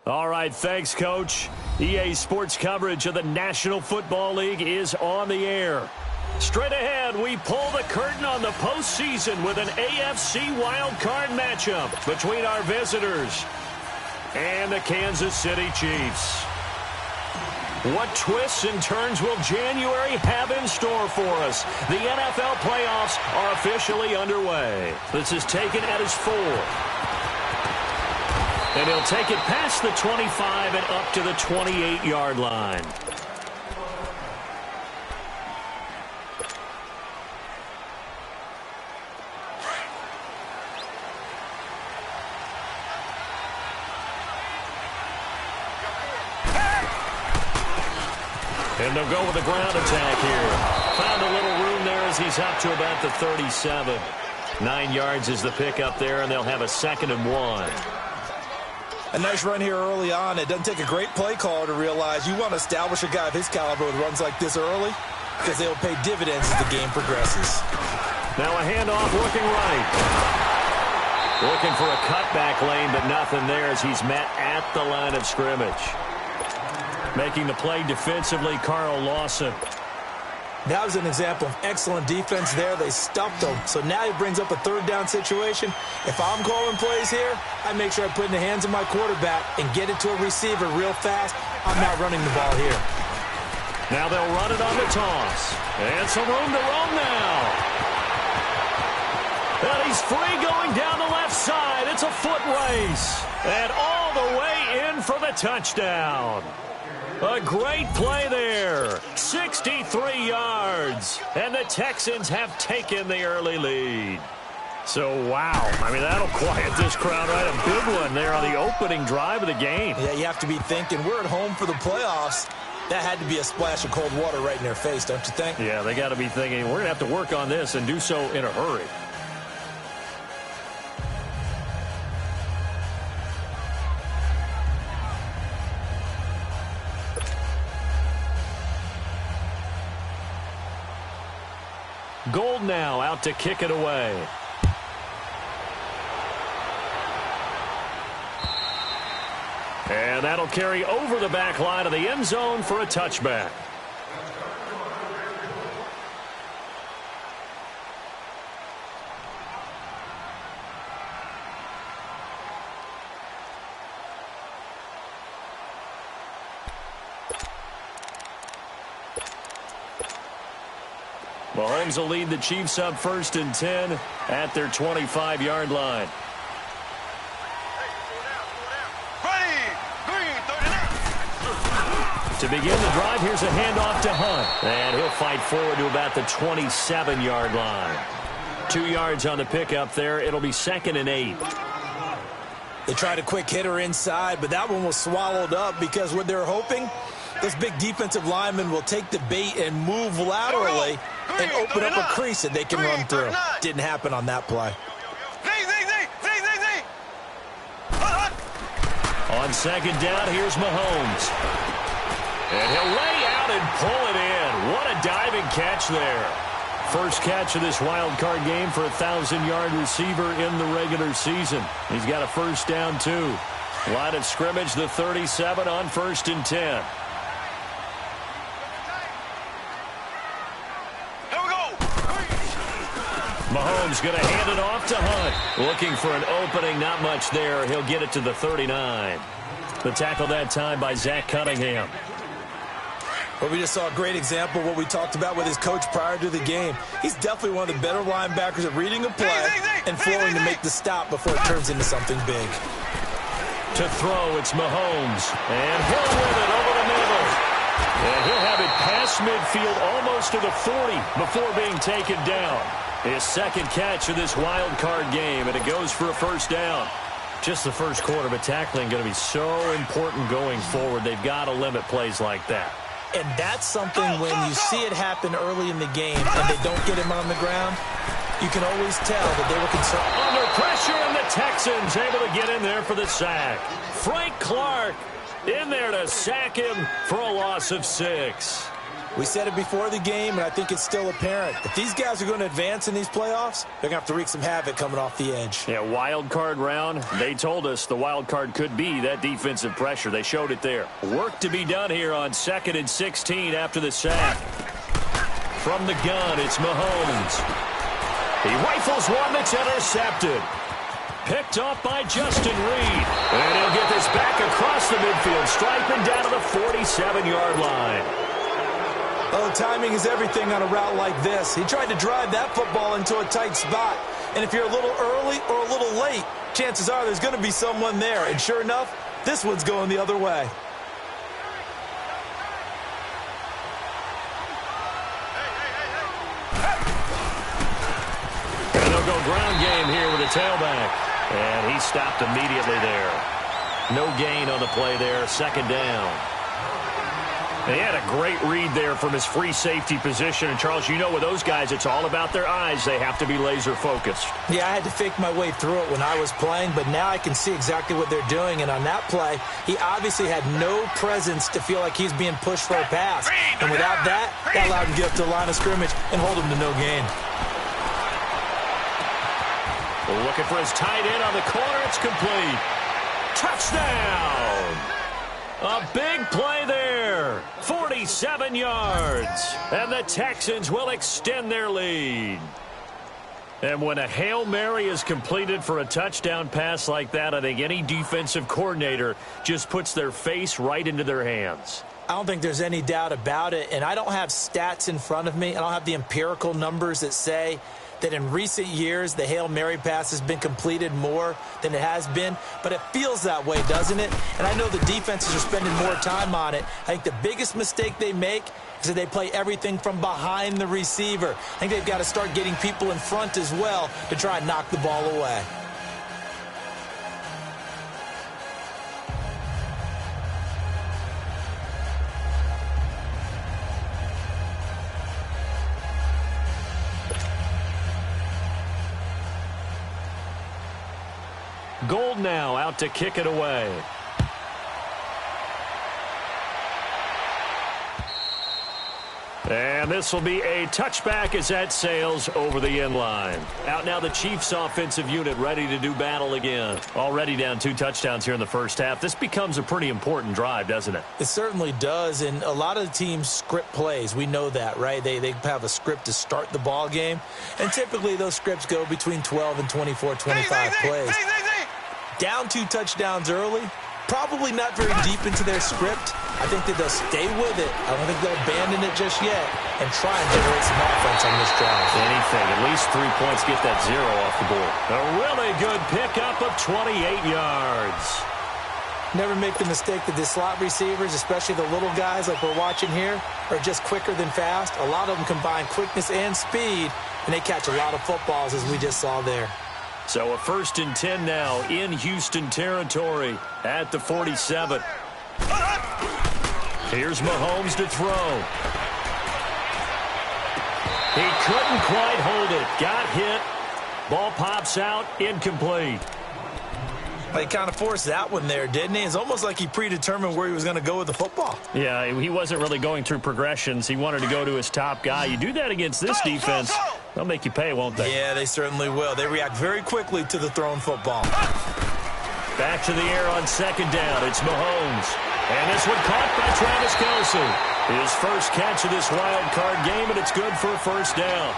All right, thanks, Coach. EA Sports coverage of the National Football League is on the air. Straight ahead, we pull the curtain on the postseason with an AFC wildcard matchup between our visitors and the Kansas City Chiefs. What twists and turns will January have in store for us? The NFL playoffs are officially underway. This is taken at his 4. And he'll take it past the 25 and up to the 28-yard line. And they'll go with the ground attack here. Found a little room there as he's up to about the 37. 9 yards is the pickup there, and they'll have a 2nd and 1. A nice run here early on. It doesn't take a great play caller to realize you want to establish a guy of his caliber with runs like this early because they'll pay dividends as the game progresses. Now a handoff looking right. Looking for a cutback lane, but nothing there as he's met at the line of scrimmage. Making the play defensively, Carl Lawson. That was an example of excellent defense there. They stuffed him. So now he brings up a 3rd down situation. If I'm calling plays here, I make sure I put it in the hands of my quarterback and get it to a receiver real fast. I'm not running the ball here. Now they'll run it on the toss. And some room to roam now. And he's free going down the left side. It's a foot race. And all the way in for the touchdown. A great play there. 63 yards. And the Texans have taken the early lead. So, wow. I mean, that'll quiet this crowd right. A big one there on the opening drive of the game. Yeah, you have to be thinking, we're at home for the playoffs. That had to be a splash of cold water right in their face, don't you think? Yeah, they got to be thinking, we're going to have to work on this and do so in a hurry. Gold now out to kick it away. And that'll carry over the back line of the end zone for a touchback. Mahomes will lead the Chiefs up 1st and 10 at their 25-yard line. To begin the drive, here's a handoff to Hunt. And he'll fight forward to about the 27-yard line. 2 yards on the pickup there. It'll be 2nd and 8. They tried a quick hitter inside, but that one was swallowed up because what they're hoping, this big defensive lineman will take the bait and move laterally and open up a crease that they can run through. Didn't happen on that play. On 2nd down, here's Mahomes. And he'll lay out and pull it in. What a diving catch there. First catch of this wild card game for a 1,000-yard receiver in the regular season. He's got a 1st down, too. Line of scrimmage, the 37 on 1st and 10. Mahomes going to hand it off to Hunt. Looking for an opening, not much there. He'll get it to the 39. The tackle that time by Zach Cunningham. Well, we just saw a great example of what we talked about with his coach prior to the game. He's definitely one of the better linebackers at reading a play and flowing to make the stop before it turns into something big. To throw, it's Mahomes. And he'll win it over the middle. And he'll have it past midfield almost to the 40 before being taken down. His 2nd catch of this wild card game, and it goes for a 1st down. Just the first quarter, but tackling going to be so important going forward. They've got to limit plays like that. And that's something when you see it happen early in the game and they don't get him on the ground, you can always tell that they were concerned. Under pressure, and the Texans able to get in there for the sack. Frank Clark in there to sack him for a loss of 6. We said it before the game, and I think it's still apparent. If these guys are going to advance in these playoffs, they're going to have to wreak some havoc coming off the edge. Yeah, wild card round. They told us the wild card could be that defensive pressure. They showed it there. Work to be done here on 2nd and 16 after the sack. From the gun, it's Mahomes. He rifles one that's intercepted. Picked off by Justin Reed. And he'll get this back across the midfield stripe and down to the 47-yard line. Oh, timing is everything on a route like this. He tried to drive that football into a tight spot. And if you're a little early or a little late, chances are there's going to be someone there. And sure enough, this one's going the other way. And they'll go ground game here with a tailback. And he stopped immediately there. No gain on the play there. 2nd down. He had a great read there from his free safety position. And, Charles, you know with those guys, it's all about their eyes. They have to be laser-focused. Yeah, I had to fake my way through it when I was playing, but now I can see exactly what they're doing. And on that play, he obviously had no presence to feel like he's being pushed for a pass. And without that, that allowed him to get up to the line of scrimmage and hold him to no gain. Looking for his tight end on the corner. It's complete. Touchdown! A big play there. 47 yards. And the Texans will extend their lead. And when a Hail Mary is completed for a touchdown pass like that, I think any defensive coordinator just puts their face right into their hands. I don't think there's any doubt about it. And I don't have stats in front of me. I don't have the empirical numbers that say that in recent years the Hail Mary pass has been completed more than it has been, but it feels that way, doesn't it? And I know the defenses are spending more time on it. I think the biggest mistake they make is that they play everything from behind the receiver. I think they've got to start getting people in front as well to try and knock the ball away. Gold now out to kick it away. And this will be a touchback as that sails over the end line. Out now the Chiefs offensive unit ready to do battle again. Already down 2 touchdowns here in the first half. This becomes a pretty important drive, doesn't it? It certainly does, and a lot of the teams script plays. We know that, right? They have a script to start the ball game, and typically those scripts go between 12 and 24, 25 plays. Down 2 touchdowns early, probably not very deep into their script. I think that they'll stay with it. I don't think they'll abandon it just yet and try and generate some offense on this drive. Anything, at least 3 points, get that 0 off the board. A really good pickup of 28 yards. Never make the mistake that the slot receivers, especially the little guys like we're watching here, are just quicker than fast. A lot of them combine quickness and speed, and they catch a lot of footballs, as we just saw there. So a 1st and 10 now in Houston territory at the 47. Here's Mahomes to throw. He couldn't quite hold it. Got hit. Ball pops out. Incomplete. He kind of forced that one there, didn't he? It's almost like he predetermined where he was going to go with the football. Yeah, he wasn't really going through progressions. He wanted to go to his top guy. You do that against this defense, they'll make you pay, won't they? Yeah, they certainly will. They react very quickly to the thrown football. Back to the air on 2nd down. It's Mahomes. And this one caught by Travis Kelce. His first catch of this wild card game, and it's good for a 1st down.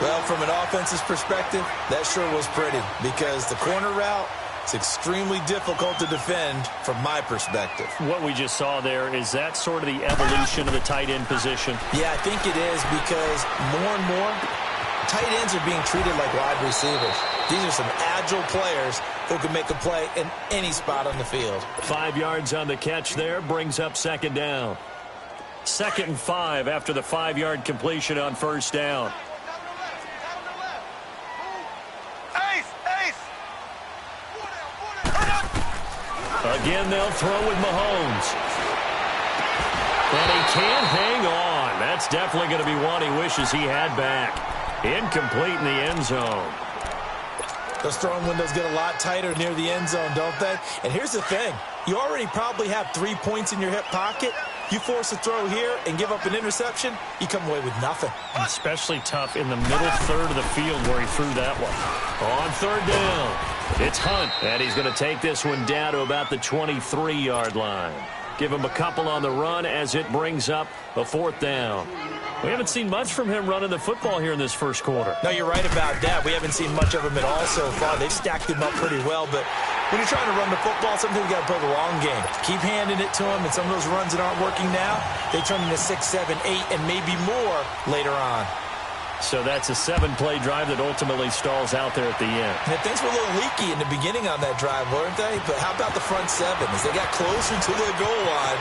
Well, from an offensive perspective, that sure was pretty because the corner route, it's extremely difficult to defend from my perspective. What we just saw there, is that sort of the evolution of the tight end position? Yeah, I think it is because more and more, tight ends are being treated like wide receivers. These are some agile players who can make a play in any spot on the field. 5 yards on the catch there, brings up 2nd down. 2nd and 5 after the 5-yard completion on 1st down. Again, they'll throw with Mahomes. And he can't hang on. That's definitely going to be one he wishes he had back. Incomplete in the end zone. Those throwing windows get a lot tighter near the end zone, don't they? And here's the thing. You already probably have 3 points in your hip pocket. You force a throw here and give up an interception, you come away with nothing. Especially tough in the middle third of the field where he threw that one. On third down, it's Hunt, and he's going to take this one down to about the 23-yard line. Give him a couple on the run as it brings up a fourth down. We haven't seen much from him running the football here in this first quarter. No, you're right about that. We haven't seen much of him at all so far. They've stacked him up pretty well, but when you're trying to run the football, sometimes you got to play the long game. Keep handing it to him, and some of those runs that aren't working now, they turn into 6, 7, 8, and maybe more later on. So that's a 7-play drive that ultimately stalls out there at the end. And things were a little leaky in the beginning on that drive, weren't they? But how about the front seven? As they got closer to the goal line,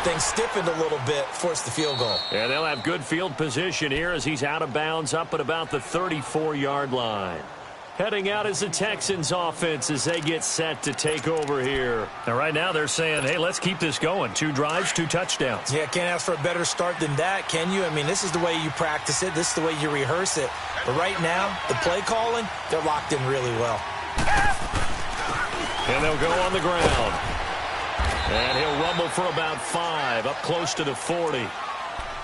things stiffened a little bit, forced the field goal. Yeah, they'll have good field position here as he's out of bounds up at about the 34-yard line. Heading out is the Texans offense as they get set to take over here. Now, right now they're saying, hey, let's keep this going. 2 drives, 2 touchdowns. Yeah, can't ask for a better start than that, can you? I mean, this is the way you practice it. This is the way you rehearse it. But right now, the play calling, they're locked in really well. And they'll go on the ground. And he'll rumble for about 5, up close to the 40.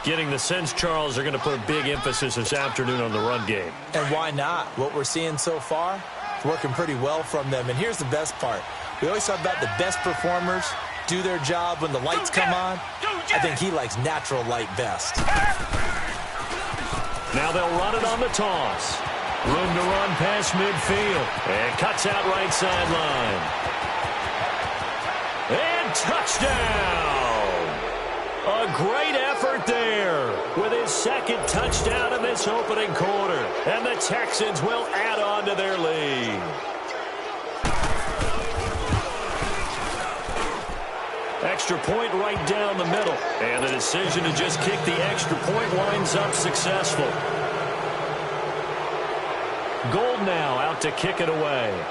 Getting the sense, Charles, are going to put a big emphasis this afternoon on the run game. And why not? What we're seeing so far, it's working pretty well from them. And here's the best part. We always talk about the best performers do their job when the lights come on. I think he likes natural light best. Now they'll run it on the toss. Room to run past midfield. And cuts out right sideline. And touchdown! A great effort there with his second touchdown in this opening quarter. And the Texans will add on to their lead. Extra point right down the middle. And the decision to just kick the extra point winds up successful. Gold now out to kick it away.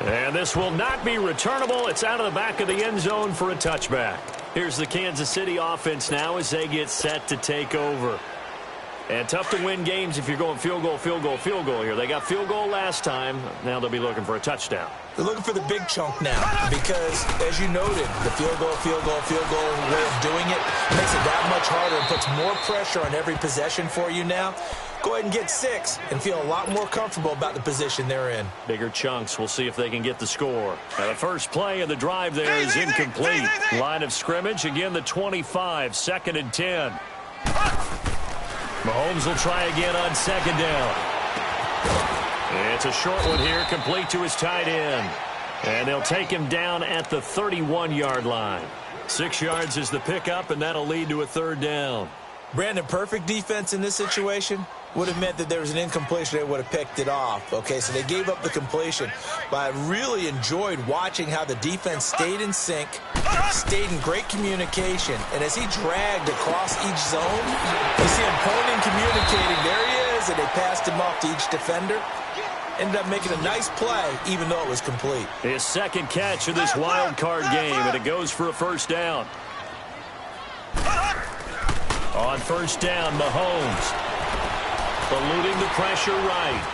And this will not be returnable. It's out of the back of the end zone for a touchback. Here's the Kansas City offense now as they get set to take over. And tough to win games if you're going field goal, field goal, field goal here. They got field goal last time. Now they'll be looking for a touchdown. They're looking for the big chunk now because, as you noted, the field goal way of doing it makes it that much harder and puts more pressure on every possession for you now. Go ahead and get 6 and feel a lot more comfortable about the position they're in. Bigger chunks. We'll see if they can get the score. Now the first play of the drive there is incomplete. Line of scrimmage, again the 25, 2nd and 10. Mahomes will try again on 2nd down. It's a short one here, complete to his tight end. And they'll take him down at the 31-yard line. 6 yards is the pickup, and that'll lead to a 3rd down. Brandon, perfect defense in this situation would have meant that there was an incompletion. They would have picked it off. Okay, so they gave up the completion. But I really enjoyed watching how the defense stayed in sync, stayed in great communication. And as he dragged across each zone, you see him pointing, communicating. There he is, and they passed him off to each defender. Ended up making a nice play, even though it was complete. His second catch of this wild card game, and it goes for a 1st down. On 1st down, Mahomes eluding the pressure right.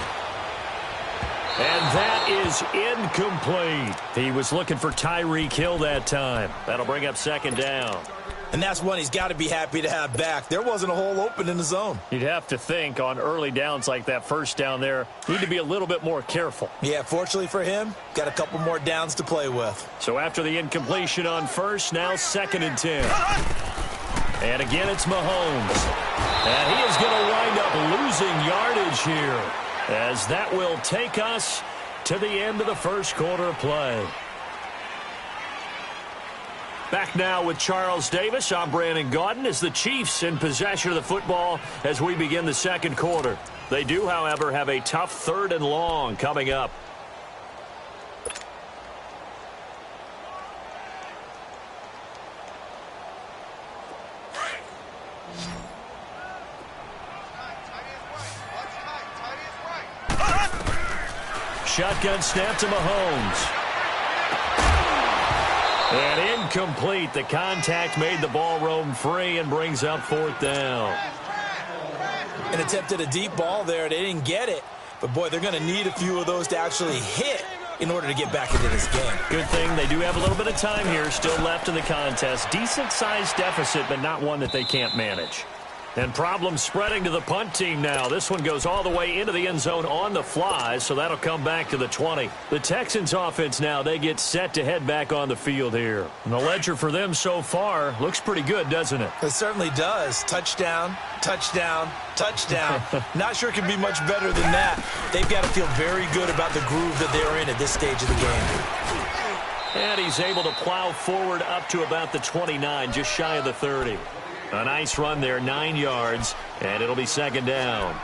And that is incomplete. He was looking for Tyreek Hill that time. That'll bring up 2nd down. And that's one he's got to be happy to have back. There wasn't a hole open in the zone. You'd have to think on early downs like that 1st down there, need to be a little bit more careful. Yeah, fortunately for him, got a couple more downs to play with. So after the incompletion on 1st, now 2nd and 10. And again, it's Mahomes. And he is going to wind up losing yardage here, as that will take us to the end of the first quarter of play. Back now with Charles Davis. I'm Brandon Gaudin as the Chiefs in possession of the football as we begin the second quarter. They do, however, have a tough 3rd and long coming up. Shotgun snap to Mahomes. And incomplete. The contact made the ball roam free and brings up 4th down. An attempt at a deep ball there. They didn't get it. But, boy, they're going to need a few of those to actually hit in order to get back into this game. Good thing they do have a little bit of time here still left in the contest. Decent-sized deficit, but not one that they can't manage. And problems spreading to the punt team now. This one goes all the way into the end zone on the fly, so that'll come back to the 20. The Texans offense now, they get set to head back on the field here. And the ledger for them so far looks pretty good, doesn't it? It certainly does. Touchdown, touchdown, touchdown. Not sure it can be much better than that. They've got to feel very good about the groove that they're in at this stage of the game. And he's able to plow forward up to about the 29, just shy of the 30. A nice run there, 9 yards, and it'll be second down.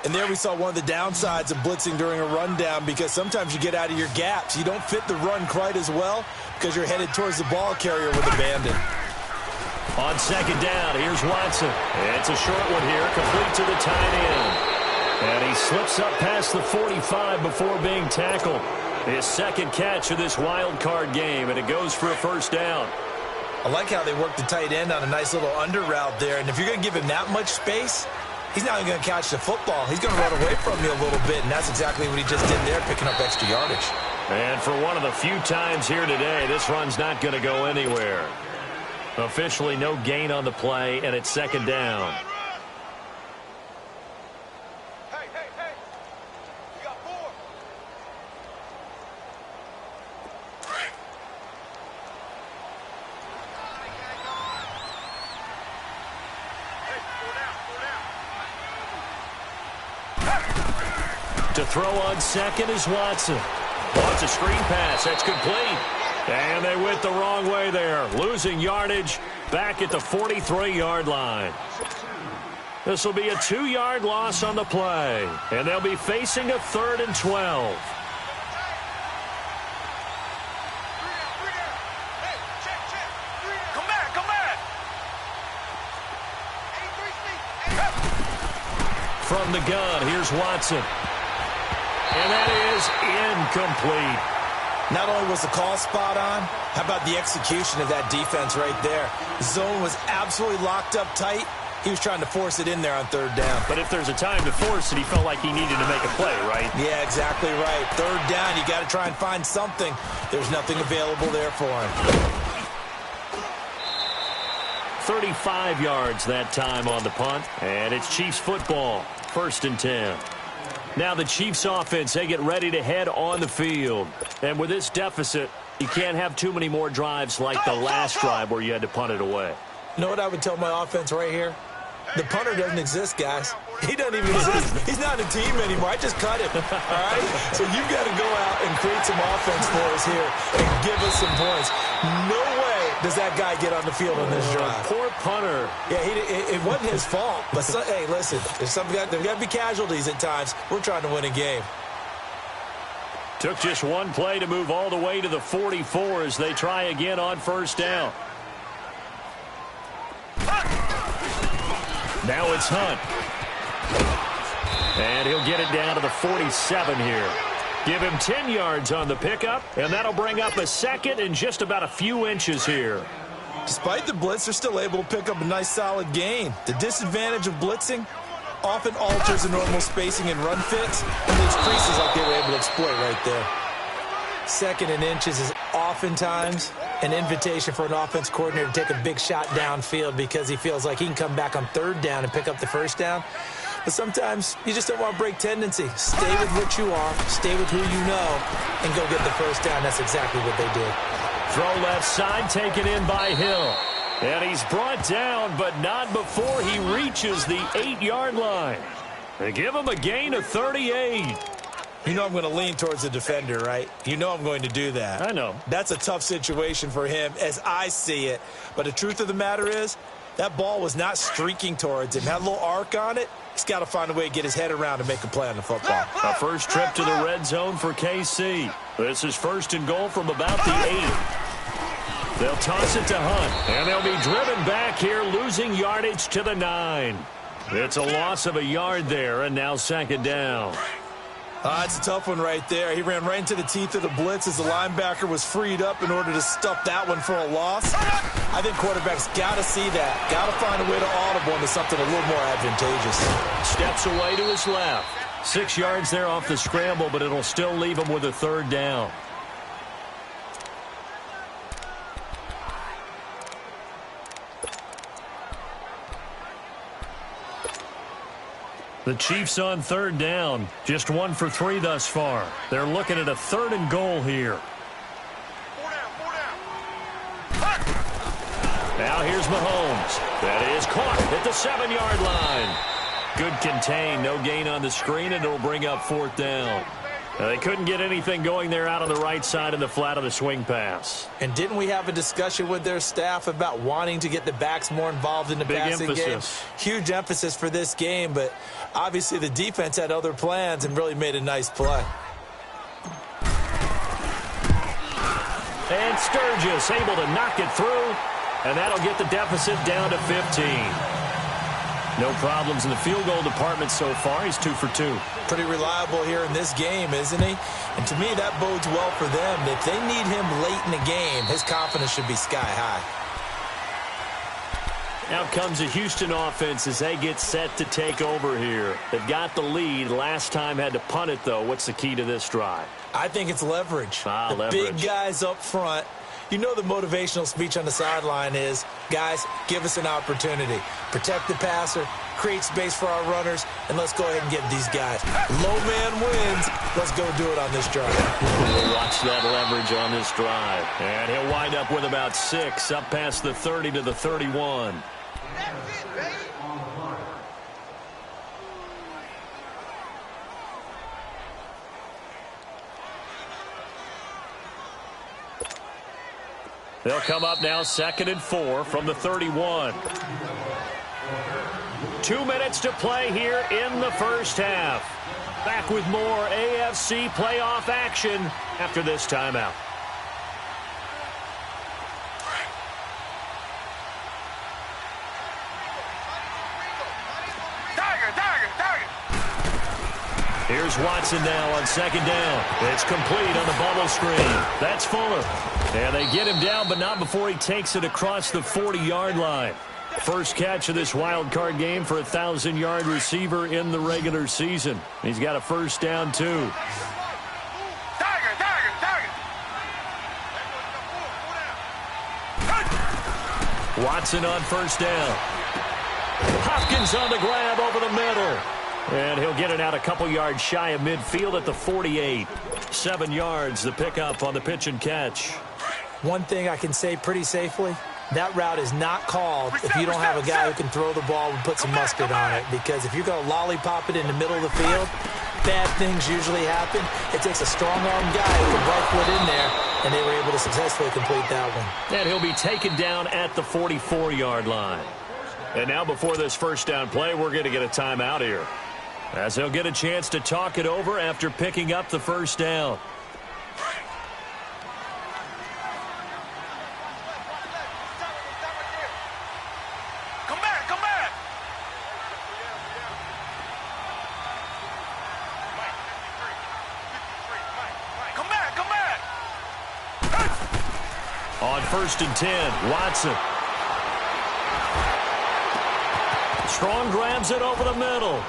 And there we saw one of the downsides of blitzing during a rundown, because sometimes you get out of your gaps. You don't fit the run quite as well because you're headed towards the ball carrier with abandon. On second down, here's Watson. It's a short one here, complete to the tight end. And he slips up past the 45 before being tackled. His second catch of this wild card game, and it goes for a first down. I like how they work the tight end on a nice little under route there. And if you're going to give him that much space, he's not going to catch the football. He's going to run away from you a little bit, and that's exactly what he just did there, picking up extra yardage. And for one of the few times here today, this run's not going to go anywhere. Officially no gain on the play, and it's second down. To throw on second is Watson. Wants a screen pass. That's complete. And they went the wrong way there. Losing yardage back at the 43-yard line. This will be a 2-yard loss on the play. And they'll be facing a 3rd and 12. From the gun, here's Watson. And that is incomplete. Not only was the call spot on, how about the execution of that defense right there? Zone was absolutely locked up tight. He was trying to force it in there on third down. But if there's a time to force it, he felt like he needed to make a play, right? Yeah, exactly right. Third down, you got to try and find something. There's nothing available there for him. 35 yards that time on the punt. And it's Chiefs football. 1st and 10. Now the Chiefs offense, they get ready to head on the field. And with this deficit, you can't have too many more drives like the last drive where you had to punt it away. You know what I would tell my offense right here? The punter doesn't exist, guys. He doesn't even exist. He's not a team anymore. I just cut him. All right? So you've got to go out and create some offense for us here and give us some points. No way does that guy get on the field on this drive. Poor punter. Yeah, it wasn't his fault. But, hey, listen, there's got to be casualties at times. We're trying to win a game. Took just one play to move all the way to the 44 as they try again on first down. Now it's Hunt. And he'll get it down to the 47 here. Give him 10 yards on the pickup, and that'll bring up a second and just about a few inches here. Despite the blitz, they're still able to pick up a nice solid gain. The disadvantage of blitzing often alters the normal spacing and run fits, and those creases like they were able to exploit right there. 2nd and inches is oftentimes an invitation for an offense coordinator to take a big shot downfield because he feels like he can come back on 3rd down and pick up the 1st down. But sometimes you just don't want to break tendency. Stay with what you are, stay with who you know, and go get the 1st down. That's exactly what they did. Throw left side, taken in by Hill. And he's brought down, but not before he reaches the 8-yard line. They give him a gain of 38. You know I'm going to lean towards the defender, right? You know I'm going to do that. I know. That's a tough situation for him as I see it. But the truth of the matter is, that ball was not streaking towards him. Had a little arc on it. He's got to find a way to get his head around and make a play on the football. A first trip to the red zone for KC. This is 1st and goal from about the 8. They'll toss it to Hunt. And they'll be driven back here, losing yardage to the 9. It's a loss of a yard there, and now 2nd down. It's a tough one right there. He ran right into the teeth of the blitz as the linebacker was freed up in order to stuff that one for a loss. I think quarterbacks got to see that. Got to find a way to audible into something a little more advantageous. Steps away to his left. 6 yards there off the scramble, but it'll still leave them with a third down. The Chiefs on third down. Just 1 for 3 thus far. They're looking at a 3rd and goal here. Now here's Mahomes. That is caught at the 7-yard line. Good contain. No gain on the screen, and it'll bring up 4th down. They couldn't get anything going there out on the right side in the flat of the swing pass. And didn't we have a discussion with their staff about wanting to get the backs more involved in the passing game? Huge emphasis for this game, but obviously the defense had other plans and really made a nice play. And Sturgis able to knock it through, and that'll get the deficit down to 15. No problems in the field goal department so far. He's 2 for 2. Pretty reliable here in this game, isn't he? And to me, that bodes well for them. If they need him late in the game, his confidence should be sky high. Out comes the Houston offense as they get set to take over here. They've got the lead. Last time had to punt it, though. What's the key to this drive? I think it's leverage. Leverage. Big guys up front. You know the motivational speech on the sideline is, guys, give us an opportunity. Protect the passer, create space for our runners, and let's go ahead and get these guys. Low man wins. Let's go do it on this drive. We'll watch that leverage on this drive. And he'll wind up with about 6, up past the 30 to the 31. That's it, baby. They'll come up now 2nd and 4 from the 31. 2 minutes to play here in the first half. Back with more AFC playoff action after this timeout. Here's Watson now on 2nd down. It's complete on the bubble screen. That's Fuller. And they get him down, but not before he takes it across the 40-yard line. First catch of this wild card game for a 1,000-yard receiver in the regular season. He's got a first down, too. Watson on first down. Hopkins on the grab over the middle. And he'll get it out a couple yards shy of midfield at the 48. 7 yards, the pickup on the pitch and catch. One thing I can say pretty safely, that route is not called if you don't have a guy who can throw the ball and put some mustard on it. Because if you're going to lollipop it in the middle of the field, bad things usually happen. It takes a strong-arm guy who can right foot in there, and they were able to successfully complete that one. And he'll be taken down at the 44-yard line. And now before this first down play, we're going to get a timeout here, as he'll get a chance to talk it over after picking up the first down. Come back. On 1st and 10, Watson. Strong grabs it over the middle.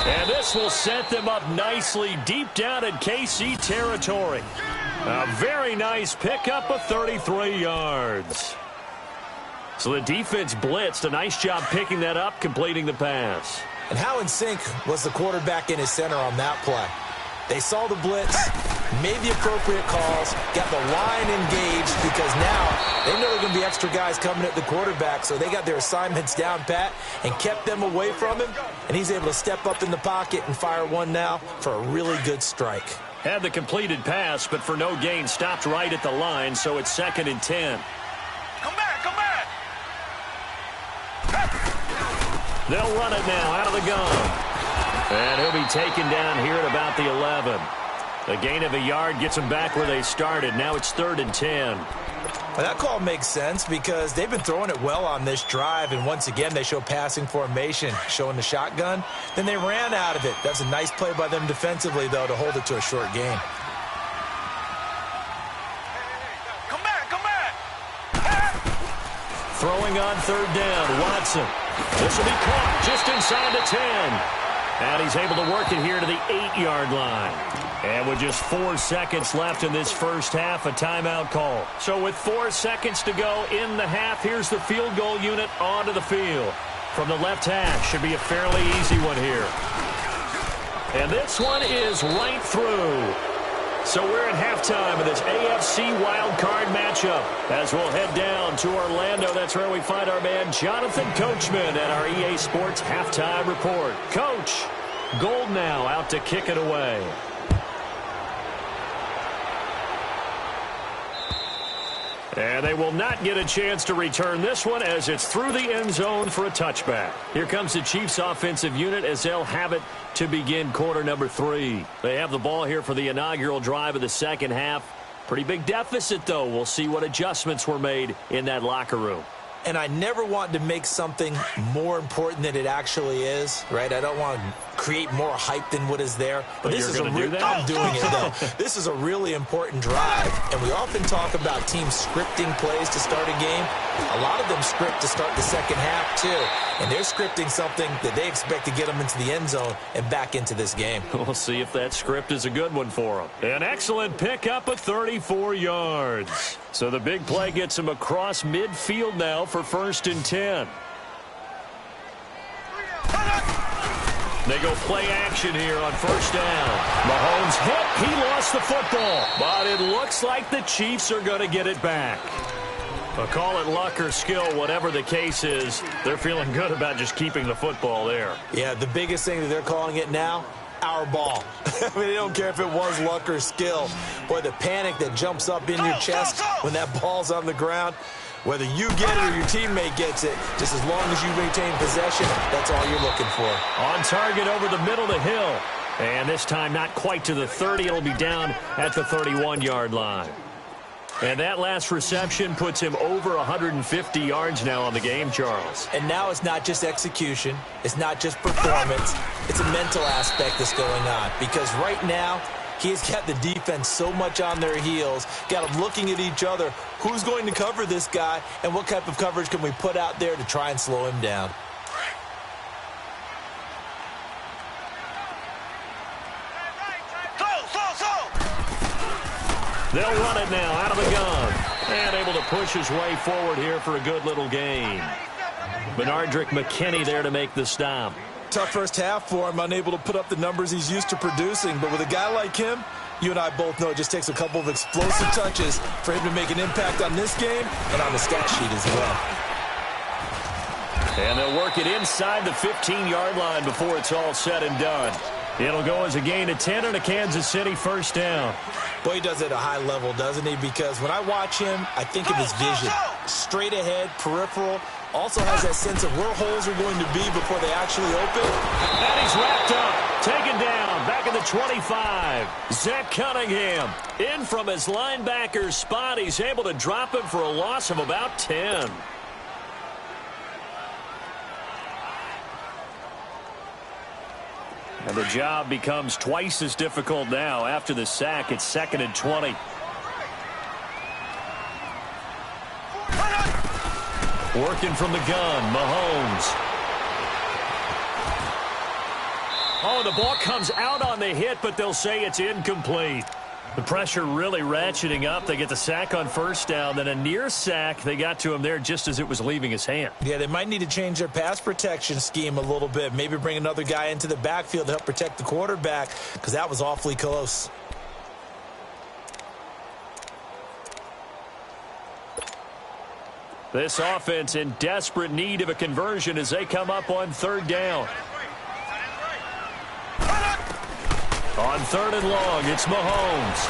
And this will set them up nicely deep down in KC territory. A very nice pickup of 33 yards. So the defense blitzed. A nice job picking that up, completing the pass. And how in sync was the quarterback in his center on that play? They saw the blitz, made the appropriate calls, got the line engaged, because now they know there are going to be extra guys coming at the quarterback, so they got their assignments down pat and kept them away from him, and he's able to step up in the pocket and fire one now for a really good strike. Had the completed pass, but for no gain, stopped right at the line, so it's 2nd and 10. Come back. They'll run it now out of the gun. And he'll be taken down here at about the 11. A gain of a yard gets them back where they started. Now it's 3rd and 10. Well, that call makes sense because they've been throwing it well on this drive, and once again they show passing formation, showing the shotgun. Then they ran out of it. That's a nice play by them defensively, though, to hold it to a short gain. Come back. Throwing on 3rd down, Watson. This will be caught just inside the 10. And he's able to work it here to the 8-yard line. And with just 4 seconds left in this first half, a timeout call. So with 4 seconds to go in the half, here's the field goal unit onto the field. From the left hash, should be a fairly easy one here. And this one is right through. So we're at halftime of this AFC wildcard matchup. As we'll head down to Orlando, that's where we find our man Jonathan Coachman at our EA Sports Halftime Report. Coach, Gold now out to kick it away. And they will not get a chance to return this one as it's through the end zone for a touchback. Here comes the Chiefs offensive unit as they'll have it to begin quarter number 3. They have the ball here for the inaugural drive of the second half. Pretty big deficit, though. We'll see what adjustments were made in that locker room. And I never want to make something more important than it actually is, right? I don't want to create more hype than what is there. But this is I'm doing it, though. This is a really important drive. And we often talk about teams scripting plays to start a game. A lot of them script to start the second half, too. And they're scripting something that they expect to get them into the end zone and back into this game. We'll see if that script is a good one for them. An excellent pickup of 34 yards. So the big play gets him across midfield now for 1st and 10. They go play action here on 1st down. Mahomes hit. He lost the football. But it looks like the Chiefs are going to get it back. But call it luck or skill, whatever the case is, they're feeling good about just keeping the football there. Yeah, the biggest thing that they're calling it now, our ball. I mean, they don't care if it was luck or skill. Boy, the panic that jumps up in your chest when that ball's on the ground, whether you get it or your teammate gets it, just as long as you maintain possession, that's all you're looking for. On target over the middle to Hill. And this time not quite to the 30. It'll be down at the 31-yard line. And that last reception puts him over 150 yards now on the game, Charles. And now it's not just execution. It's not just performance. It's a mental aspect that's going on. Because right now, he's got the defense so much on their heels, got them looking at each other. Who's going to cover this guy, and what type of coverage can we put out there to try and slow him down? They'll run it now out of the gun. And able to push his way forward here for a good little gain. Benardrick McKinney there to make the stop. Tough first half for him, unable to put up the numbers he's used to producing. But with a guy like him, you and I both know it just takes a couple of explosive touches for him to make an impact on this game and on the stat sheet as well. And they'll work it inside the 15-yard line before it's all said and done. It'll go as a gain of 10 and a Kansas City 1st down. Boy, he does it at a high level, doesn't he? Because when I watch him, I think of his vision. Straight ahead, peripheral. Also has that sense of where holes are going to be before they actually open. And he's wrapped up. Taken down. Back at the 25. Zach Cunningham in from his linebacker spot. He's able to drop him for a loss of about 10. And the job becomes twice as difficult now after the sack. It's 2nd and 20. Working from the gun, Mahomes. Oh, the ball comes out on the hit, but they'll say it's incomplete. The pressure really ratcheting up. They get the sack on 1st down, then a near sack. They got to him there just as it was leaving his hand. Yeah, they might need to change their pass protection scheme a little bit. Maybe bring another guy into the backfield to help protect the quarterback, because that was awfully close. This offense in desperate need of a conversion as they come up on 3rd down. On 3rd and long, it's Mahomes.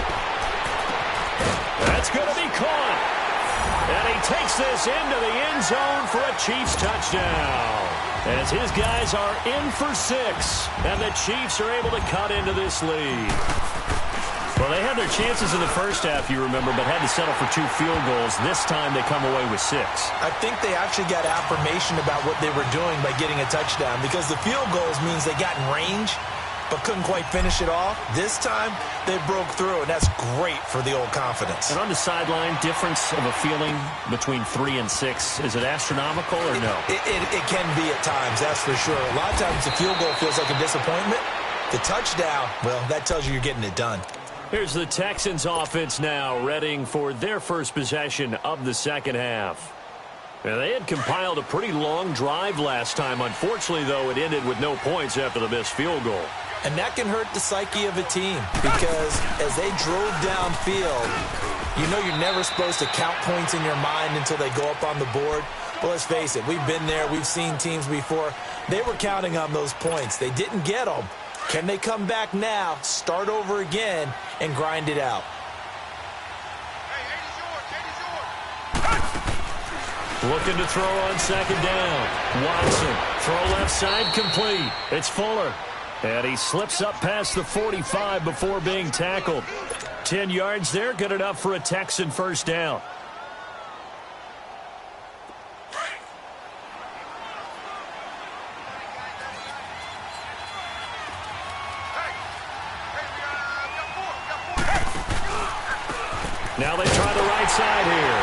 That's going to be caught. And he takes this into the end zone for a Chiefs touchdown. As his guys are in for 6. And the Chiefs are able to cut into this lead. Well, they had their chances in the first half, you remember, but had to settle for 2 field goals. This time they come away with 6. I think they actually got affirmation about what they were doing by getting a touchdown, because the field goals means they got in range. but couldn't quite finish it off. This time, they broke through, and that's great for the old confidence. And on the sideline, difference of a feeling between 3 and 6, is it astronomical or no? It can be at times, that's for sure. A lot of times the field goal feels like a disappointment. The touchdown, well, that tells you you're getting it done. Here's the Texans offense now, readying for their first possession of the second half. Now, they had compiled a pretty long drive last time. Unfortunately, though, it ended with no points after the missed field goal. And that can hurt the psyche of a team because as they drove downfield, you know you're never supposed to count points in your mind until they go up on the board. But let's face it, we've been there. We've seen teams before. They were counting on those points. They didn't get them. Can they come back now, start over again, and grind it out? Looking to throw on second down. Watson, throw left side, complete. It's Fuller. And he slips up past the 45 before being tackled. 10 yards there, good enough for a Texan first down. Now they try the right side here.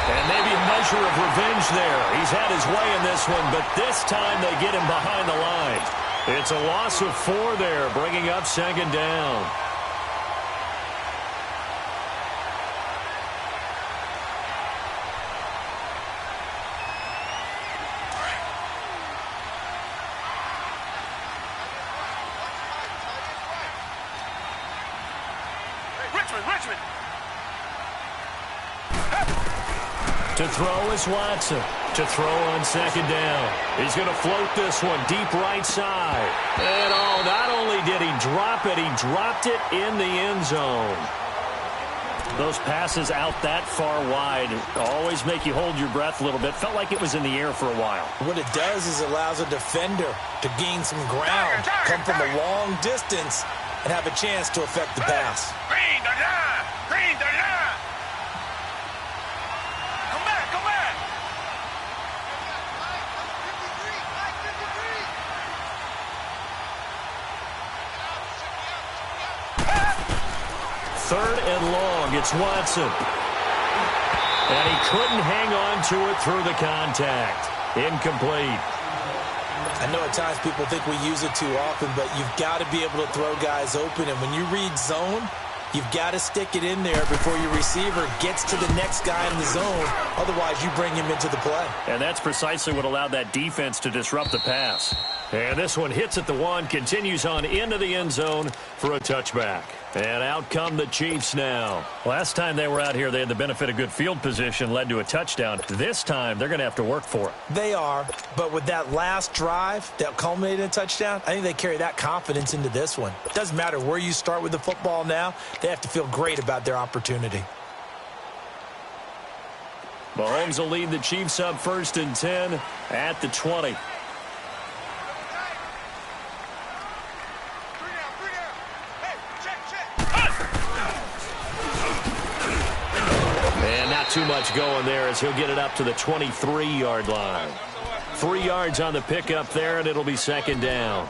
And maybe a measure of revenge there. He's had his way in this one, but this time they get him behind the line. It's a loss of 4 there, bringing up second down. Richmond. To throw is Watson. To throw on second down. He's going to float this one deep right side. And not only did he drop it, he dropped it in the end zone. Those passes out that far wide always make you hold your breath a little bit. Felt like it was in the air for a while. What it does is allows a defender to gain some ground, come from a long distance, and have a chance to affect the pass. Green the line. Come back. Third and long, it's Watson. And he couldn't hang on to it through the contact. Incomplete. I know at times people think we use it too often, but you've got to be able to throw guys open. And when you read zone, you've got to stick it in there before your receiver gets to the next guy in the zone. Otherwise, you bring him into the play. And that's precisely what allowed that defense to disrupt the pass. And this one hits at the 1, continues on into the end zone for a touchback. And out come the Chiefs now. Last time they were out here, they had the benefit of good field position, led to a touchdown. This time, they're going to have to work for it. They are, but with that last drive that culminated in a touchdown, I think they carry that confidence into this one. It doesn't matter where you start with the football now. They have to feel great about their opportunity. Mahomes will lead the Chiefs up 1st and 10 at the 20. And not too much going there as he'll get it up to the 23-yard line. 3 yards on the pickup there, and it'll be second down.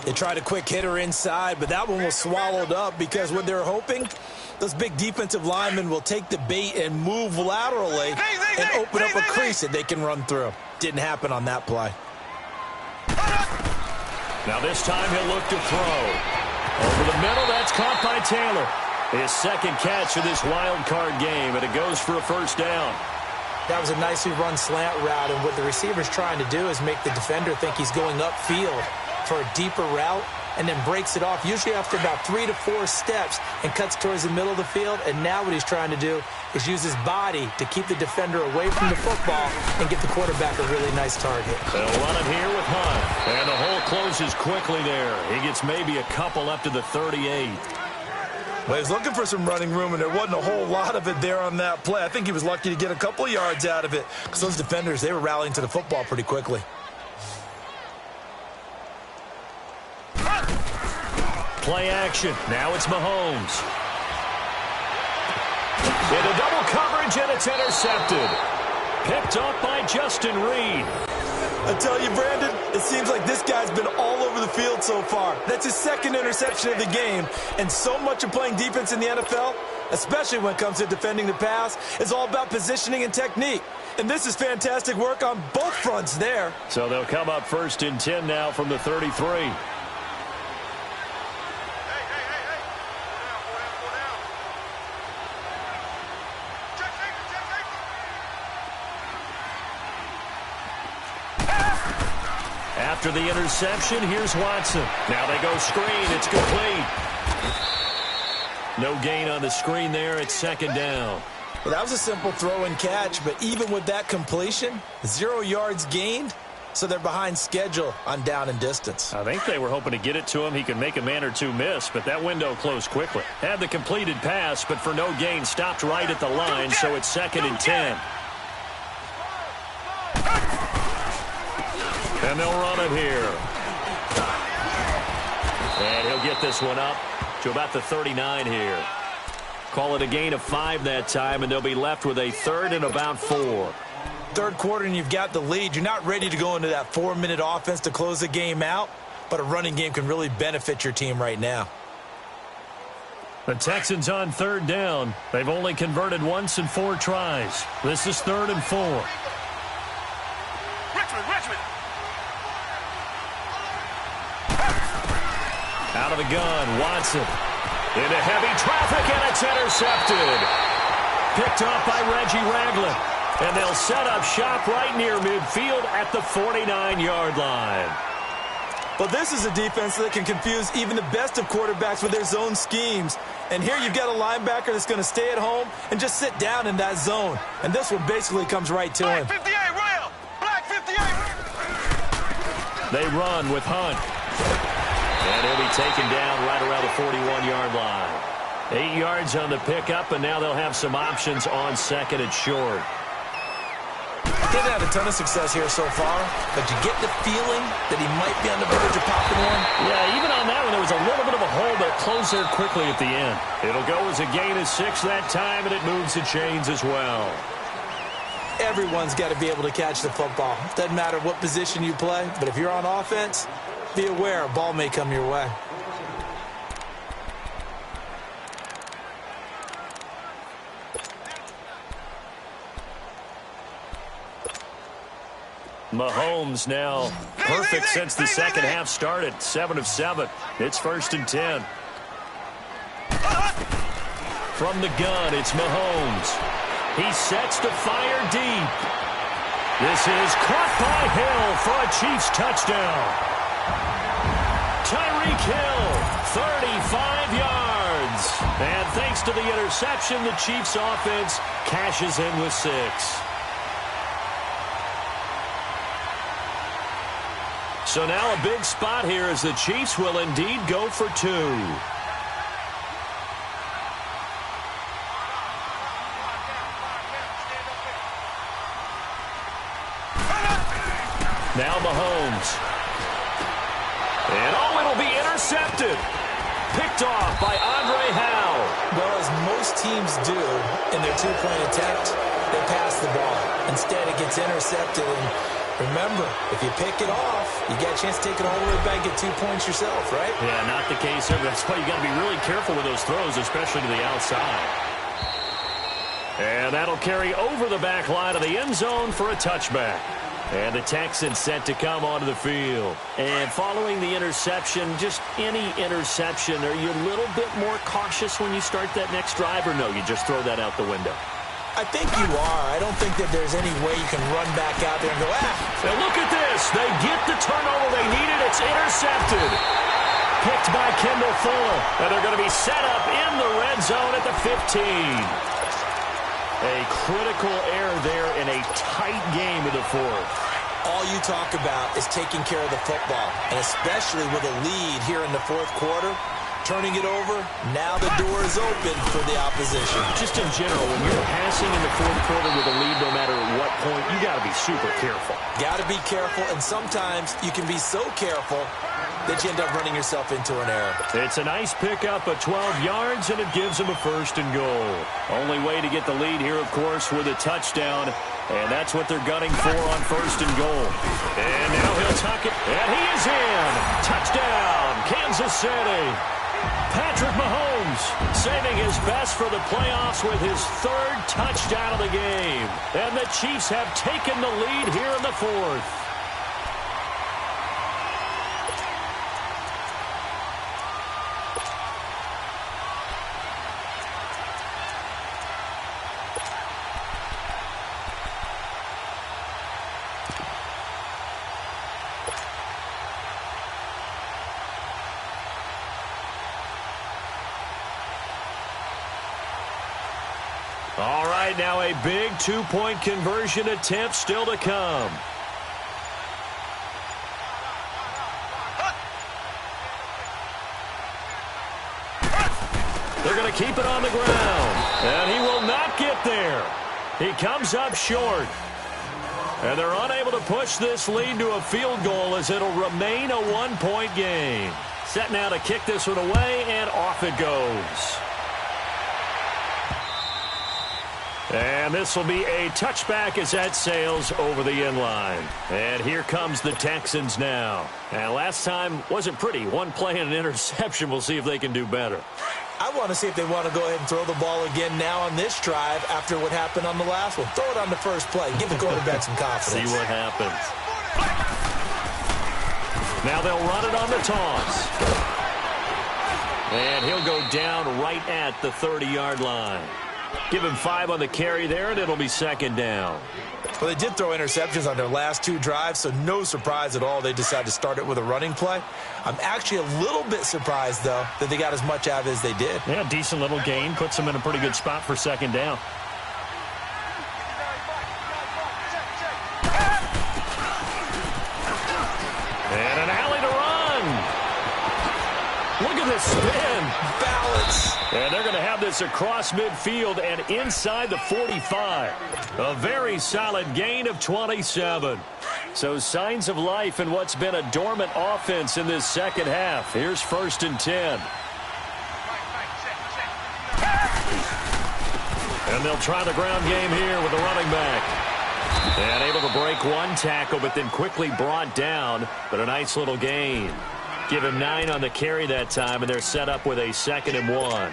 They tried a quick hitter inside, but that one was swallowed up because what they're hoping, those big defensive linemen will take the bait and move laterally and open up a crease that they can run through. Didn't happen on that play. Now this time he'll look to throw. Over the middle, that's caught by Taylor. His second catch of this wild card game, and it goes for a first down. That was a nicely run slant route, and what the receiver's trying to do is make the defender think he's going upfield for a deeper route, and then breaks it off, usually after about 3 to 4 steps, and cuts towards the middle of the field. And now what he's trying to do is use his body to keep the defender away from the football and get the quarterback a really nice target. They'll run it here with Hunt, and the hole closes quickly there. He gets maybe a couple up to the 38. Well, he was looking for some running room, and there wasn't a whole lot of it there on that play. I think he was lucky to get a couple of yards out of it because those defenders, they were rallying to the football pretty quickly. Play action. Now it's Mahomes. Into double coverage, and it's intercepted. Picked off by Justin Reed. I tell you, Brandon, it seems like this guy's been all over the field so far. That's his second interception of the game, and so much of playing defense in the NFL, especially when it comes to defending the pass, is all about positioning and technique. And this is fantastic work on both fronts there. So they'll come up 1st and 10 now from the 33. After the interception, here's Watson. Now they go screen. It's complete. No gain on the screen there. It's 2nd down. Well, that was a simple throw and catch, but even with that completion, 0 yards gained, so they're behind schedule on down and distance. I think they were hoping to get it to him. He could make a man or two miss, but that window closed quickly. Had the completed pass, but for no gain, stopped right at the line, so it's 2nd and 10. And they'll run it here. And he'll get this one up to about the 39 here. Call it a gain of 5 that time, and they'll be left with a 3rd and about 4. Third quarter, and you've got the lead. You're not ready to go into that 4-minute offense to close the game out, but a running game can really benefit your team right now. The Texans on 3rd down. They've only converted once in 4 tries. This is 3rd and 4. Richmond. Out of the gun, Watson. Into heavy traffic, and it's intercepted. Picked off by Reggie Ragland. And they'll set up shop right near midfield at the 49-yard line. But this is a defense that can confuse even the best of quarterbacks with their zone schemes. And here you've got a linebacker that's going to stay at home and just sit down in that zone. And this one basically comes right to him. Black 58, Royal! Black 58! They run with Hunt. And he'll be taken down right around the 41-yard line. 8 yards on the pickup, and now they'll have some options on 2nd and short. He hasn't had a ton of success here so far, but you get the feeling that he might be on the verge of popping one. Yeah, even on that one, there was a little bit of a hole, but it closed there quickly at the end. It'll go as a gain of 6 that time, and it moves the chains as well. Everyone's got to be able to catch the football. Doesn't matter what position you play, but if you're on offense, be aware a ball may come your way. Mahomes now perfect since the second half started. 7 of 7. It's 1st and 10. From the gun, it's Mahomes. He sets to fire deep. This is caught by Hill for a Chiefs touchdown. Tyreek Hill, 35 yards. And thanks to the interception, the Chiefs offense cashes in with 6. So now a big spot here as the Chiefs will indeed go for 2. Now Mahomes. And it'll be intercepted. Picked off by Andre Howe. Well, as most teams do in their 2-point attempt, they pass the ball. Instead, it gets intercepted. And remember, if you pick it off, you got a chance to take it all the way back and get 2 points yourself, right? Yeah, not the case here. That's why you got to be really careful with those throws, especially to the outside. And that'll carry over the back line of the end zone for a touchback. And the Texans set to come onto the field. And following the interception, just any interception, are you a little bit more cautious when you start that next drive, or no, you just throw that out the window? I think you are. I don't think that there's any way you can run back out there and go, And look at this. They get the turnover they needed. It's intercepted. Picked by Kendall Fuller. And they're going to be set up in the red zone at the 15. A critical error there in a tight game of the 4th. All you talk about is taking care of the football, and especially with a lead here in the 4th quarter, turning it over, now the door is open for the opposition. Just in general, when you're passing in the 4th quarter with a lead, no matter at what point, you got to be super careful. Got to be careful, and sometimes you can be so careful that you end up running yourself into an error. It's a nice pickup of 12 yards, and it gives them a 1st and goal. Only way to get the lead here, of course, with a touchdown, and that's what they're gunning for on 1st and goal. And now he'll tuck it, and he is in. Touchdown, Kansas City. Patrick Mahomes saving his best for the playoffs with his 3rd touchdown of the game. And the Chiefs have taken the lead here in the 4th. All right, now a big 2-point conversion attempt still to come. They're going to keep it on the ground, and he will not get there. He comes up short, and they're unable to push this lead to a field goal as it'll remain a 1-point game. Set now to kick this one away, and off it goes. And this will be a touchback as that sails over the end line. And here comes the Texans now. And last time wasn't pretty. One play and an interception. We'll see if they can do better. I want to see if they want to go ahead and throw the ball again now on this drive after what happened on the last one. Throw it on the first play. Give the quarterback some confidence. See what happens. Now they'll run it on the toss. And he'll go down right at the 30-yard line. Give him 5 on the carry there, and it'll be 2nd down. Well, they did throw interceptions on their last 2 drives, so no surprise at all they decided to start it with a running play. I'm actually a little bit surprised, though, that they got as much out of it as they did. Yeah, decent little gain. Puts them in a pretty good spot for 2nd down. And an alley to run. Look at this spin. Balance. And they're going to have this across midfield and inside the 45. A very solid gain of 27. So signs of life in what's been a dormant offense in this second half. Here's 1st and 10. And they'll try the ground game here with the running back. And able to break 1 tackle, but then quickly brought down. But a nice little gain. Give him 9 on the carry that time, and they're set up with a 2nd and 1.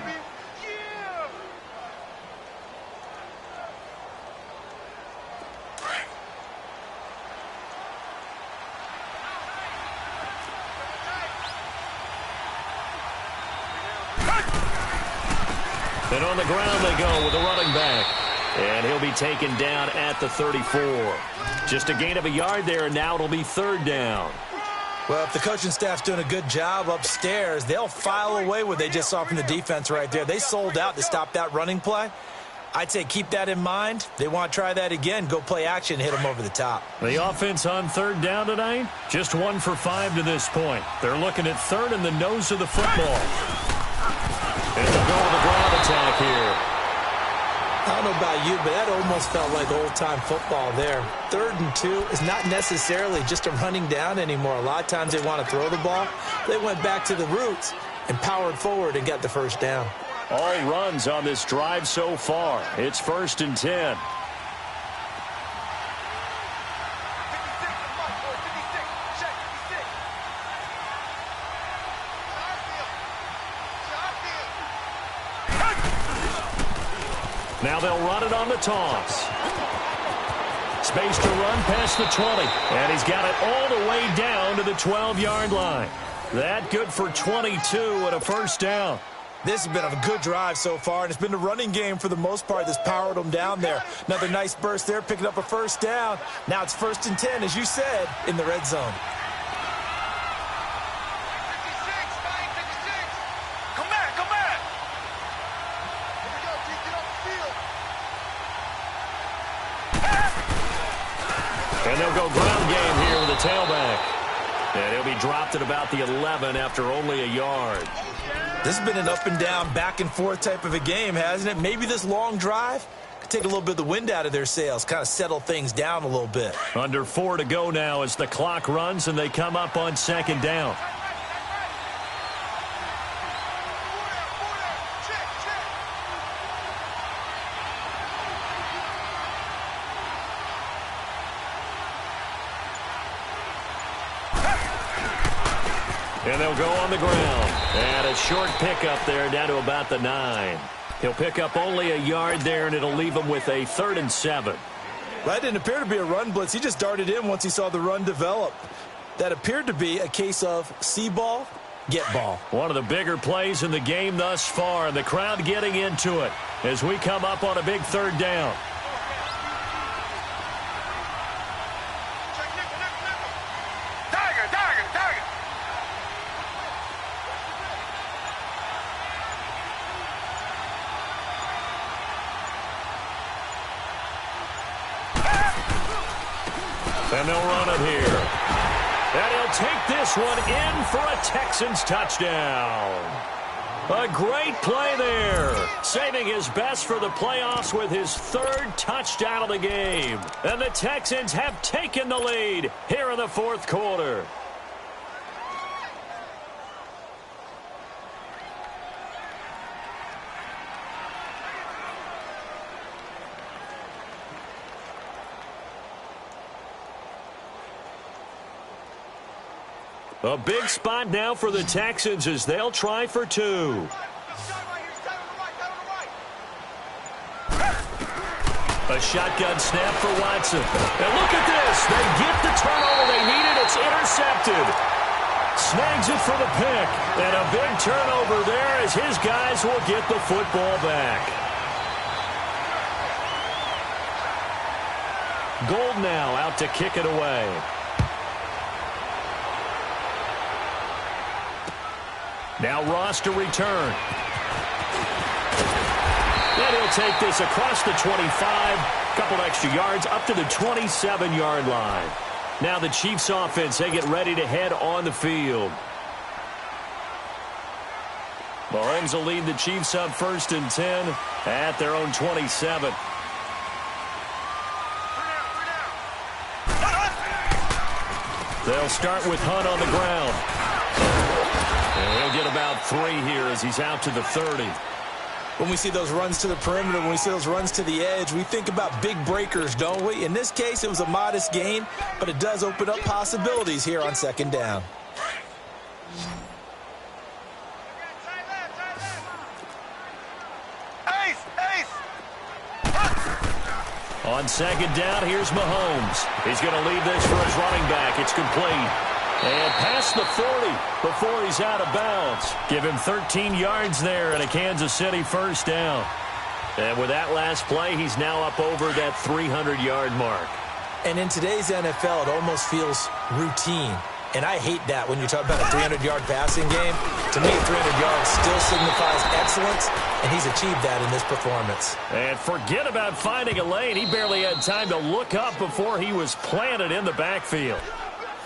And on the ground they go with the running back. And he'll be taken down at the 34. Just a gain of a yard there, and now it'll be 3rd down. Well, if the coaching staff's doing a good job upstairs, they'll file away what they just saw from the defense right there. They sold out to stop that running play. I'd say keep that in mind. They want to try that again. Go play action, hit them over the top. The offense on 3rd down tonight, just 1 for 5 to this point. They're looking at 3rd in the nose of the football. And they'll go with the ground attack here. I don't know about you, but that almost felt like old-time football there. 3rd and 2 is not necessarily just a running down anymore. A lot of times they want to throw the ball. They went back to the roots and powered forward and got the 1st down. All runs on this drive so far. It's 1st and 10. Now they'll run it on the toss. Space to run past the 20. And he's got it all the way down to the 12-yard line. That good for 22 and a 1st down. This has been a good drive so far, and it's been the running game for the most part that's powered them down there. Another nice burst there, picking up a 1st down. Now it's 1st and 10, as you said, in the red zone. And they'll go ground game here with a tailback. And he'll be dropped at about the 11 after only a yard. This has been an up-and-down, back-and-forth type of a game, hasn't it? Maybe this long drive could take a little bit of the wind out of their sails, kind of settle things down a little bit. Under 4 to go now as the clock runs and they come up on 2nd down. And they'll go on the ground. And a short pickup there down to about the 9. He'll pick up only a yard there, and it'll leave him with a 3rd and 7. That didn't appear to be a run blitz. He just darted in once he saw the run develop. That appeared to be a case of see ball, get ball. One of the bigger plays in the game thus far, and the crowd getting into it as we come up on a big 3rd down. And they'll run it here. And he'll take this one in for a Texans touchdown. A great play there. Saving his best for the playoffs with his 3rd touchdown of the game. And the Texans have taken the lead here in the 4th quarter. A big spot now for the Texans as they'll try for 2. A shotgun snap for Watson. And look at this. They get the turnover they needed. It's intercepted. Snags it for the pick. And a big turnover there as his guys will get the football back. Gold now out to kick it away. Now Ross to return. And he'll take this across the 25. Couple extra yards up to the 27-yard line. Now the Chiefs offense, they get ready to head on the field. Mahomes will lead the Chiefs up 1st and 10 at their own 27. They'll start with Hunt on the ground. And he'll get about 3 here as he's out to the 30. When we see those runs to the perimeter, when we see those runs to the edge, we think about big breakers, don't we? In this case, it was a modest gain, but it does open up possibilities here on 2nd down. On 2nd down, here's Mahomes. He's going to leave this for his running back. It's complete. And past the 40 before he's out of bounds. Give him 13 yards there and a Kansas City 1st down. And with that last play, he's now up over that 300-yard mark. And in today's NFL, it almost feels routine. And I hate that when you talk about a 300-yard passing game. To me, 300 yards still signifies excellence, and he's achieved that in this performance. And forget about finding a lane. He barely had time to look up before he was planted in the backfield.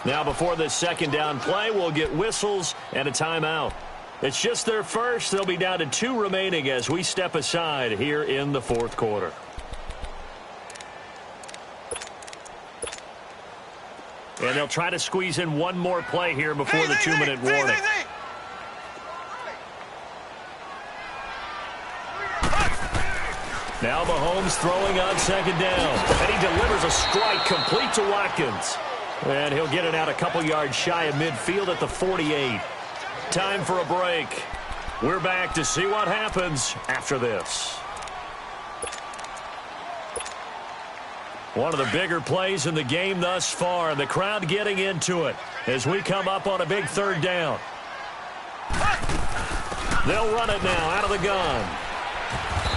Now, before this 2nd down play, we'll get whistles and a timeout. It's just their first. They'll be down to 2 remaining as we step aside here in the 4th quarter. And they'll try to squeeze in one more play here before the 2-minute warning. Now Mahomes throwing on 2nd down. And he delivers a strike complete to Watkins. And he'll get it out a couple yards shy of midfield at the 48. Time for a break. We're back to see what happens after this. One of the bigger plays in the game thus far. The crowd getting into it as we come up on a big 3rd down. They'll run it now out of the gun.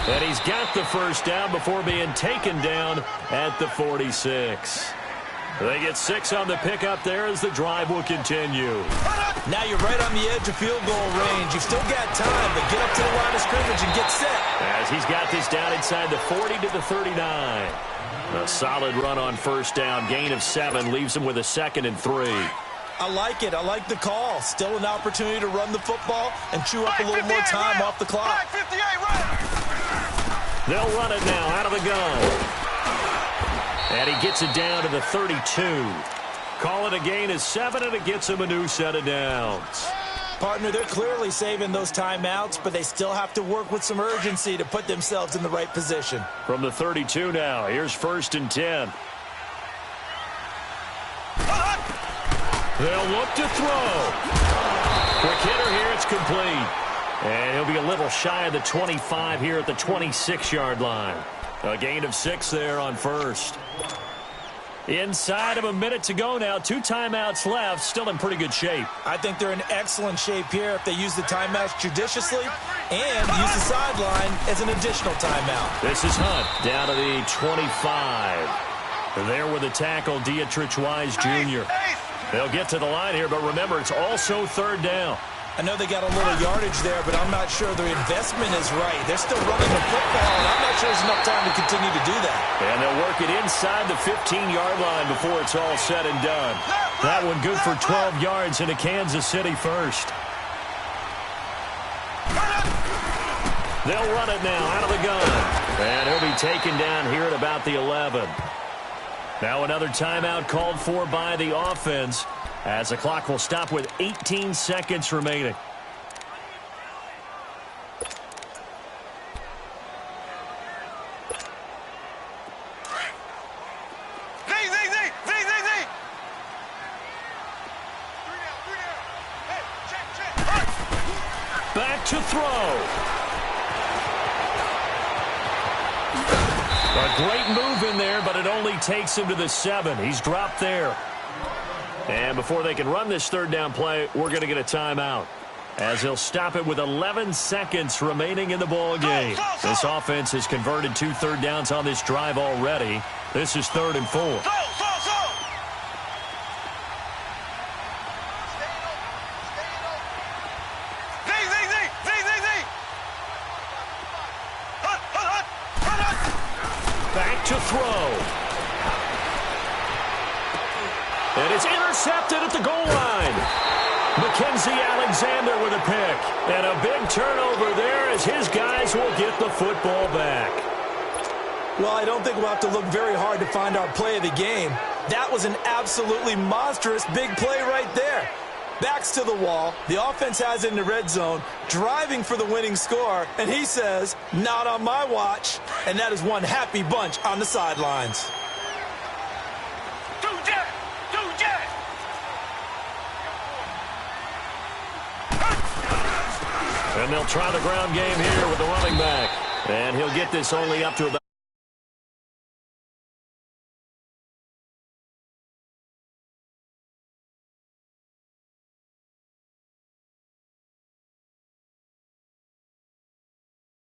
And he's got the 1st down before being taken down at the 46. They get 6 on the pickup there as the drive will continue. Now you're right on the edge of field goal range. You've still got time, but get up to the line of scrimmage and get set. As he's got this down inside the 40 to the 39. A solid run on 1st down. Gain of 7 leaves him with a 2nd and 3. I like it. I like the call. Still an opportunity to run the football and chew up a little more time off the clock. They'll run it now out of the gun. And he gets it down to the 32. Call it a gain of 7, and it gets him a new set of downs. Partner, they're clearly saving those timeouts, but they still have to work with some urgency to put themselves in the right position. From the 32 now, here's 1st and 10. They'll look to throw. Quick hitter here, it's complete. And he'll be a little shy of the 25 here at the 26-yard line. A gain of 6 there on first. Inside of a minute to go now. 2 timeouts left. Still in pretty good shape. I think they're in excellent shape here if they use the timeouts judiciously and use the sideline as an additional timeout. This is Hunt down to the 25. There with the tackle, Dietrich Wise Jr. They'll get to the line here, but remember, it's also 3rd down. I know they got a little yardage there, but I'm not sure their investment is right. They're still running the football, and I'm not sure there's enough time to continue to do that. And they'll work it inside the 15-yard line before it's all said and done. That one good for 12 yards into Kansas City first. They'll run it now out of the gun. And he'll be taken down here at about the 11. Now another timeout called for by the offense, as the clock will stop with 18 seconds remaining. Back to throw. A great move in there, but it only takes him to the 7. He's dropped there. And before they can run this 3rd down play, we're going to get a timeout, as he'll stop it with 11 seconds remaining in the ball game. This offense has converted 2 third downs on this drive already. This is 3rd and 4. Back to throw. And it's intercepted at the goal line. Mackenzie Alexander with a pick. And a big turnover there as his guys will get the football back. Well, I don't think we'll have to look very hard to find our play of the game. That was an absolutely monstrous big play right there. Backs to the wall. The offense has it in the red zone, driving for the winning score. And he says, not on my watch. And that is one happy bunch on the sidelines. And they'll try the ground game here with the running back. And he'll get this only up to about